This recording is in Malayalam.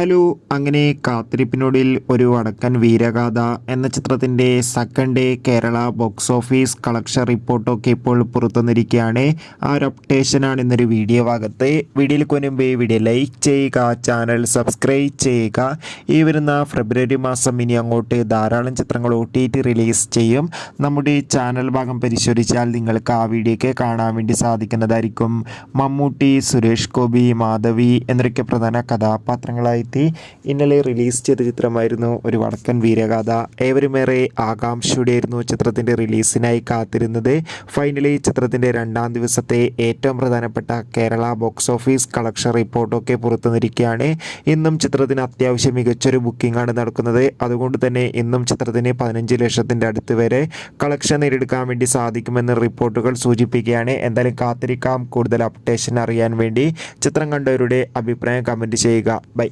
ഹലോ, അങ്ങനെ കാത്തിരിപ്പിനൊടുവിൽ ഒരു വടക്കൻ വീരഗാഥ എന്ന ചിത്രത്തിൻ്റെ second day Kerala box office collection റിപ്പോർട്ടൊക്കെ ഇപ്പോൾ പുറത്തുവന്നിരിക്കുകയാണ്. ആ ഒരു അപ്ഡേഷനാണ് ഇന്നൊരു വീഡിയോ ഭാഗത്ത്. വീഡിയോയിൽ മുൻപേ വീഡിയോ ലൈക്ക് ചെയ്യുക, ചാനൽ സബ്സ്ക്രൈബ് ചെയ്യുക. ഈ വരുന്ന ഫെബ്രുവരി മാസം ഇനി അങ്ങോട്ട് ധാരാളം ചിത്രങ്ങൾ OTT റിലീസ് ചെയ്യും. നമ്മുടെ ചാനൽ ഭാഗം പരിശോധിച്ചാൽ നിങ്ങൾക്ക് ആ വീഡിയോയ്ക്ക് കാണാൻ വേണ്ടി സാധിക്കുന്നതായിരിക്കും. മമ്മൂട്ടി, സുരേഷ് ഗോപി, മാധവി എന്നൊക്കെ പ്രധാന കഥാപാത്രങ്ങളായി ഇന്നലെ റിലീസ് ചെയ്ത ചിത്രമായിരുന്നു ഒരു വടക്കൻ വീരഗാഥ. ഏവരുമേറെ ആകാംക്ഷയോടെയായിരുന്നു ചിത്രത്തിൻ്റെ റിലീസിനായി കാത്തിരുന്നത്. ഫൈനലി ചിത്രത്തിൻ്റെ രണ്ടാം ദിവസത്തെ ഏറ്റവും പ്രധാനപ്പെട്ട കേരള ബോക്സ് ഓഫീസ് കളക്ഷൻ റിപ്പോർട്ടൊക്കെ പുറത്തുവന്നിരിക്കുകയാണ്. ഇന്നും ചിത്രത്തിന് അത്യാവശ്യം മികച്ചൊരു ബുക്കിംഗ് ആണ് നടക്കുന്നത്. അതുകൊണ്ട് തന്നെ ഇന്നും ചിത്രത്തിന് 15 ലക്ഷത്തിൻ്റെ അടുത്ത് വരെ കളക്ഷൻ നേടിയെടുക്കാൻ വേണ്ടി സാധിക്കുമെന്ന് റിപ്പോർട്ടുകൾ സൂചിപ്പിക്കുകയാണ്. എന്തായാലും കാത്തിരിക്കാം കൂടുതൽ അപ്ഡേഷൻ അറിയാൻ വേണ്ടി. ചിത്രം കണ്ടവരുടെ അഭിപ്രായം കമൻറ്റ് ചെയ്യുക. ബൈ.